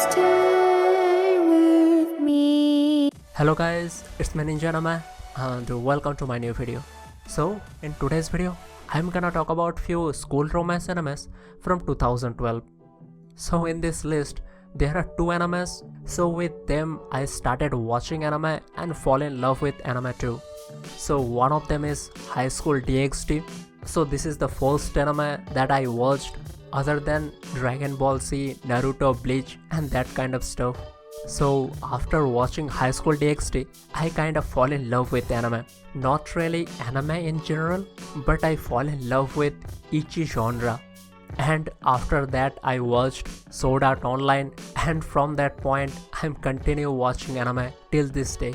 Stay with me. Hello guys, it's me Ninja Anime and welcome to my new video. So in today's video, I'm gonna talk about few school romance animes from 2012. So in this list, there are two animes. So with them, I started watching anime and fall in love with anime too. So one of them is School TXT. So this is the first anime that I watched other than Dragon Ball Z, Naruto, Bleach and that kind of stuff. So after watching School TXT, I kind of fall in love with anime. Not really anime in general, but I fall in love with ichi genre. And after that I watched Sword Art Online, and from that point I'm continue watching anime till this day.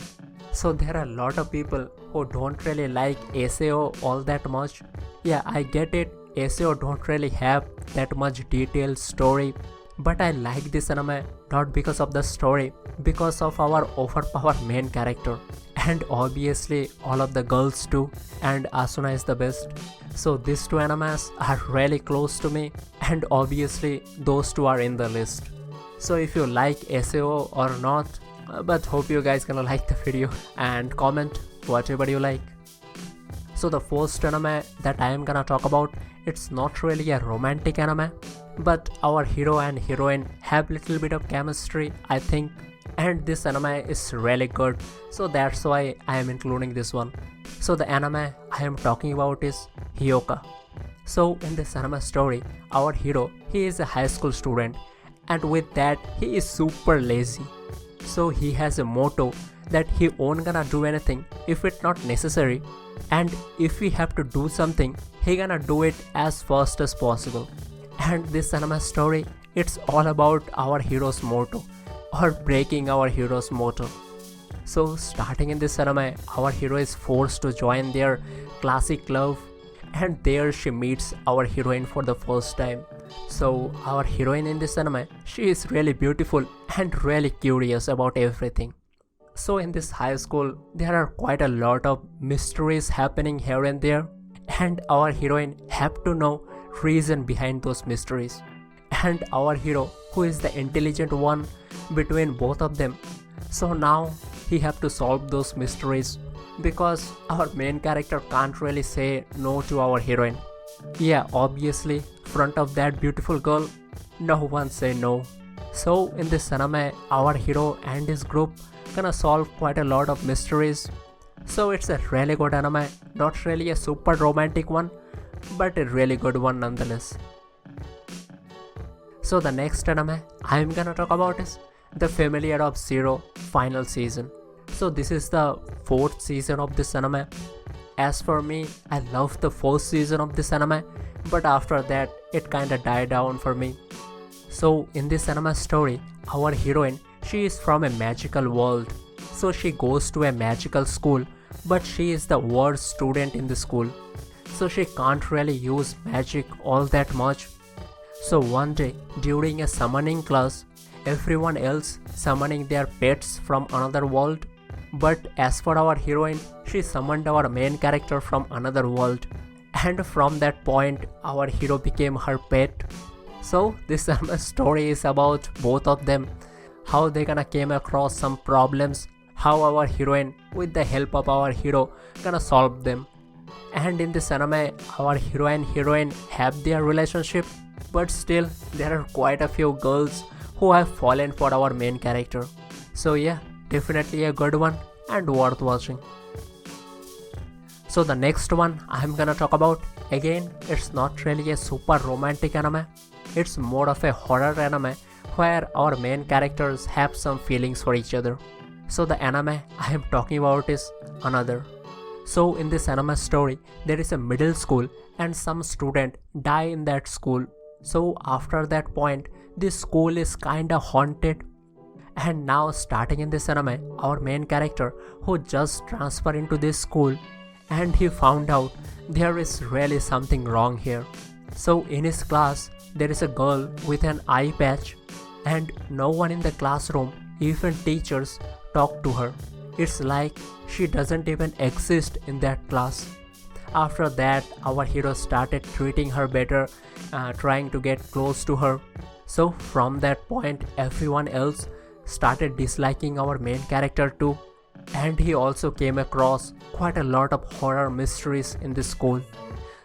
So there are a lot of people who don't really like SAO all that much. Yeah, I get it, SAO don't really have that much detailed story, but I like this anime not because of the story, because of our overpowered main character, and obviously all of the girls too, and Asuna is the best. So these two animes are really close to me, and obviously those two are in the list. So if you like SAO or not, but hope you guys gonna like the video and comment whatever you like. So the first anime that I am gonna talk about, it's not really a romantic anime, but our hero and heroine have little bit of chemistry, I think, and this anime is really good, so that's why I am including this one. So the anime I am talking about is Hyoka. So in this anime story, our hero, he is a high school student, and with that he is super lazy. So he has a motto that he won't gonna do anything if it's not necessary, and if we have to do something, he gonna do it as fast as possible. And this anime story, it's all about our hero's motto, or breaking our hero's motto. So starting in this anime, our hero is forced to join their classic club, and there she meets our heroine for the first time. So our heroine in this anime, she is really beautiful and really curious about everything. So in this high school, there are quite a lot of mysteries happening here and there, and our heroine have to know reason behind those mysteries. And our hero, who is the intelligent one between both of them, so now he have to solve those mysteries, because our main character can't really say no to our heroine. Yeah, obviously, front of that beautiful girl, no one say no. So in this anime, our hero and his group gonna solve quite a lot of mysteries. So it's a really good anime, not really a super romantic one, but a really good one nonetheless. So the next anime I'm gonna talk about is The Familiar of Zero final season. So this is the fourth season of this anime. As for me, I love the first season of this anime, but after that it kinda died down for me. So in this anime story, our heroine, she is from a magical world. So she goes to a magical school, but she is the worst student in the school. So she can't really use magic all that much. So one day during a summoning class, everyone else summoning their pets from another world, but as for our heroine, she summoned our main character from another world, and from that point our hero became her pet. So this story is about both of them, how they gonna came across some problems, how our heroine with the help of our hero gonna solve them. And in this anime, our hero and heroine have their relationship, but still there are quite a few girls who have fallen for our main character. So yeah, definitely a good one and worth watching. So the next one I'm gonna talk about, again, it's not really a super romantic anime, it's more of a horror anime where our main characters have some feelings for each other. So the anime I am talking about is Another. So in this anime story, there is a middle school and some student die in that school. So after that point, this school is kinda haunted. And now starting in this anime, our main character who just transferred into this school, and he found out there is really something wrong here. So in his class, there is a girl with an eye patch, and no one in the classroom, even teachers, talk to her. It's like she doesn't even exist in that class. After that, our hero started treating her better, trying to get close to her. So from that point everyone else started disliking our main character too, and he also came across quite a lot of horror mysteries in this school.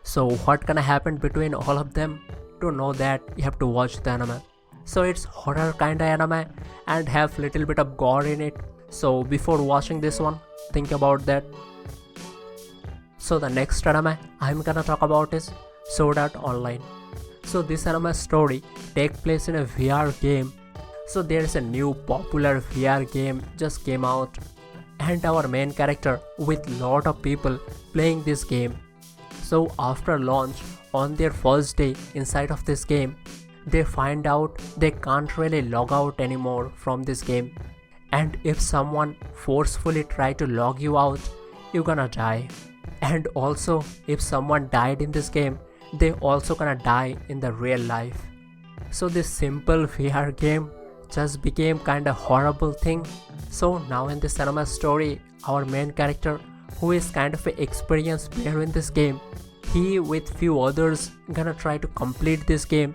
So what gonna happen between all of them? To know that you have to watch the anime. So it's horror kinda anime and have little bit of gore in it. So before watching this one, think about that. So the next anime I'm gonna talk about is Sword Art Online. So this anime story take place in a VR game. So there's a new popular VR game just came out, and our main character with lot of people playing this game. So after launch, on their first day inside of this game, they find out they can't really log out anymore from this game. And if someone forcefully try to log you out, you're gonna die. And also if someone died in this game, they also gonna die in the real life. So this simple VR game just became kinda horrible thing. So now in this anime story, our main character, who is kind of an experienced player in this game, he with few others gonna try to complete this game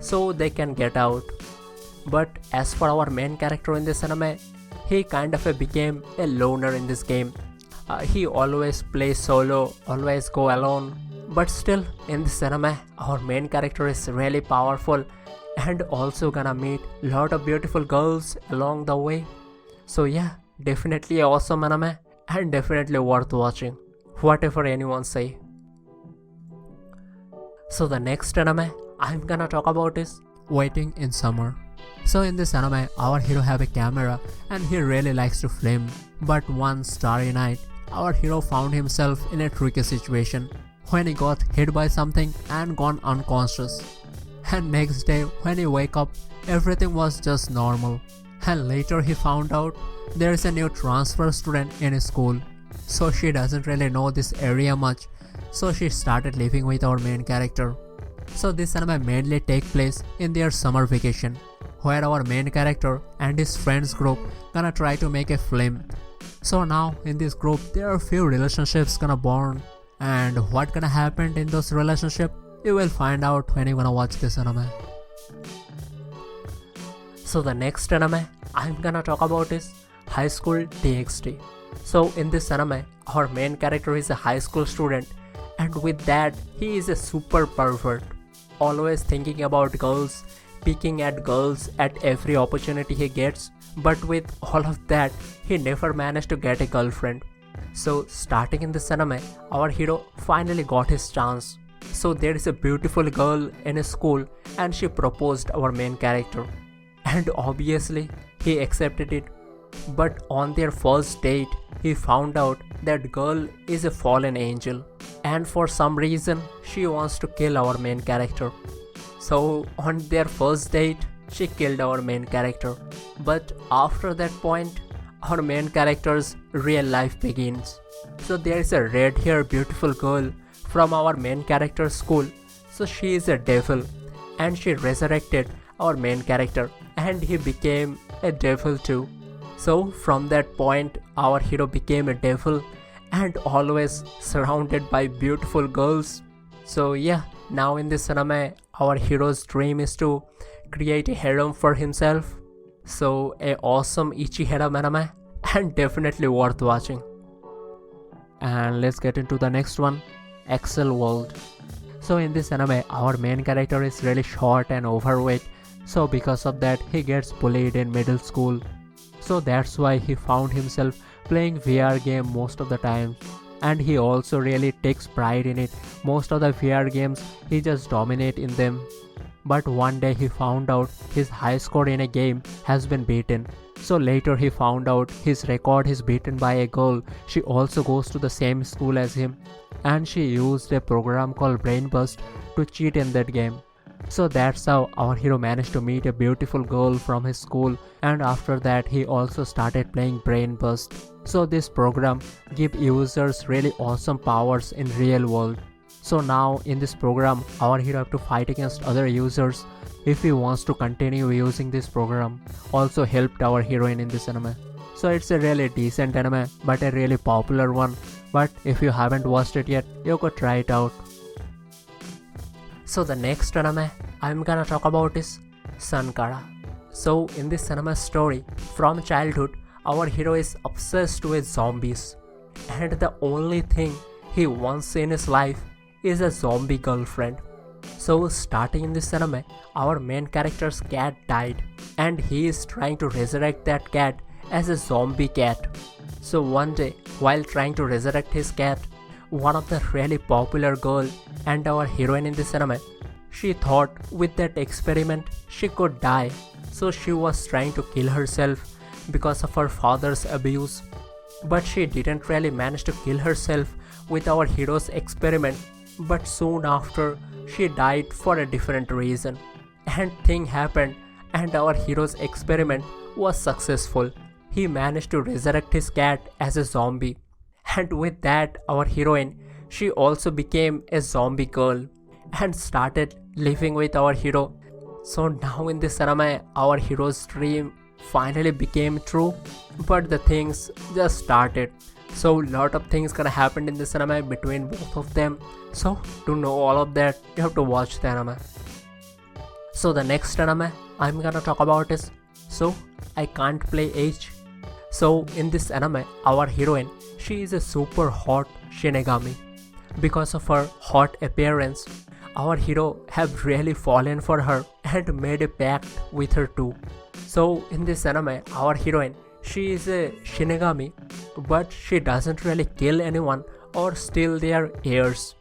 so they can get out. But as for our main character in this anime, he kind of became a loner in this game. He always plays solo, always go alone. But still in this anime, our main character is really powerful and also gonna meet lot of beautiful girls along the way. So yeah, definitely awesome anime and definitely worth watching, whatever anyone say. So the next anime I'm gonna talk about is Waiting in Summer. So in this anime, our hero have a camera and he really likes to film. But one starry night, our hero found himself in a tricky situation when he got hit by something and gone unconscious. And next day when he wake up, everything was just normal. And later he found out there is a new transfer student in his school. So she doesn't really know this area much. So she started living with our main character. So this anime mainly take place in their summer vacation, where our main character and his friends group gonna try to make a film. So now in this group there are few relationships gonna born, and what gonna happen in those relationships you will find out when you gonna watch this anime. So the next anime I'm gonna talk about is High School TXT. So in this anime, our main character is a high school student, and with that he is a super pervert, always thinking about girls, picking at girls at every opportunity he gets. But with all of that, he never managed to get a girlfriend. So starting in this anime, our hero finally got his chance. So there is a beautiful girl in his school and she proposed our main character, and obviously he accepted it. But on their first date, he found out that girl is a fallen angel, and for some reason she wants to kill our main character. So on their first date, she killed our main character. But after that point, our main character's real life begins. So there is a red hair beautiful girl from our main character's school. So she is a devil and she resurrected our main character and he became a devil too. So from that point, our hero became a devil and always surrounded by beautiful girls. So yeah, now in this anime, our hero's dream is to create a harem for himself. So a awesome ichi harem anime and definitely worth watching. And let's get into the next one, Accel World. So in this anime, our main character is really short and overweight. So because of that, he gets bullied in middle school. So that's why he found himself playing VR game most of the time. And he also really takes pride in it. Most of the VR games, he just dominate in them. But one day he found out his high score in a game has been beaten. So later he found out his record is beaten by a girl. She also goes to the same school as him. And she used a program called Brain Burst to cheat in that game. So that's how our hero managed to meet a beautiful girl from his school, and after that he also started playing Brain Burst. So this program gives users really awesome powers in real world. So now in this program, our hero have to fight against other users if he wants to continue using this program. Also helped our heroine in this anime. So it's a really decent anime but a really popular one. But if you haven't watched it yet, you could try it out. So the next anime I'm gonna talk about is Sankara. So in this cinema story, from childhood, our hero is obsessed with zombies, and the only thing he wants in his life is a zombie girlfriend. So starting in this anime, our main character's cat died, and he is trying to resurrect that cat as a zombie cat. So one day, while trying to resurrect his cat, one of the really popular girl and our heroine in this anime, she thought with that experiment she could die. So she was trying to kill herself because of her father's abuse. But she didn't really manage to kill herself with our hero's experiment. But soon after, she died for a different reason. And thing happened, and our hero's experiment was successful. He managed to resurrect his cat as a zombie. And with that, our heroine, she also became a zombie girl and started living with our hero. So now in this anime, our hero's dream finally became true, but the things just started. So lot of things gonna happen in this anime between both of them. So to know all of that, you have to watch the anime. So the next anime I'm gonna talk about is I Can't Play H. So in this anime, our heroine, she is a super hot Shinigami. Because of her hot appearance, our hero have really fallen for her and made a pact with her too. So in this anime, our heroine, she is a Shinigami, but she doesn't really kill anyone or steal their heirs.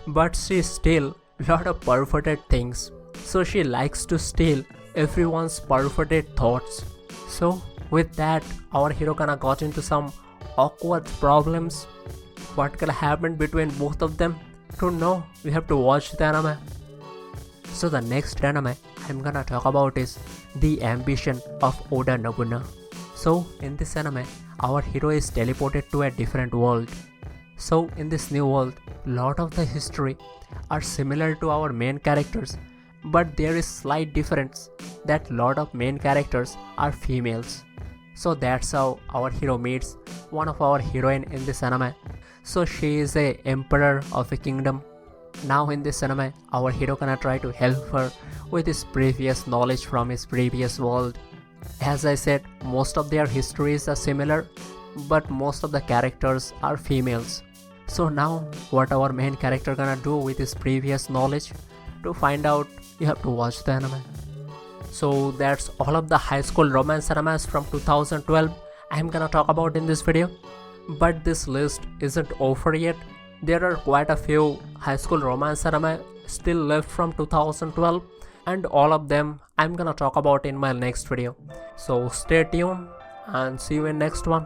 But she steals lot of perverted things. So she likes to steal everyone's perverted thoughts. So with that, our hero gonna got into some awkward problems. What gonna happen between both of them? To know, we have to watch the anime. So the next anime I'm gonna talk about is The Ambition of Oda Nobunaga. So in this anime, our hero is teleported to a different world. So in this new world, lot of the history are similar to our main characters, but there is slight difference that lot of main characters are females. So that's how our hero meets one of our heroine in this anime. So she is a emperor of a kingdom. Now in this anime, our hero gonna try to help her with his previous knowledge from his previous world. As I said, most of their histories are similar, but most of the characters are females. So now what our main character gonna do with his previous knowledge? To find out, you have to watch the anime. So that's all of the high school romance animes from 2012 I'm gonna talk about in this video. But this list isn't over yet. There are quite a few high school romance anime still left from 2012, and all of them I'm gonna talk about in my next video. So stay tuned and see you in next one.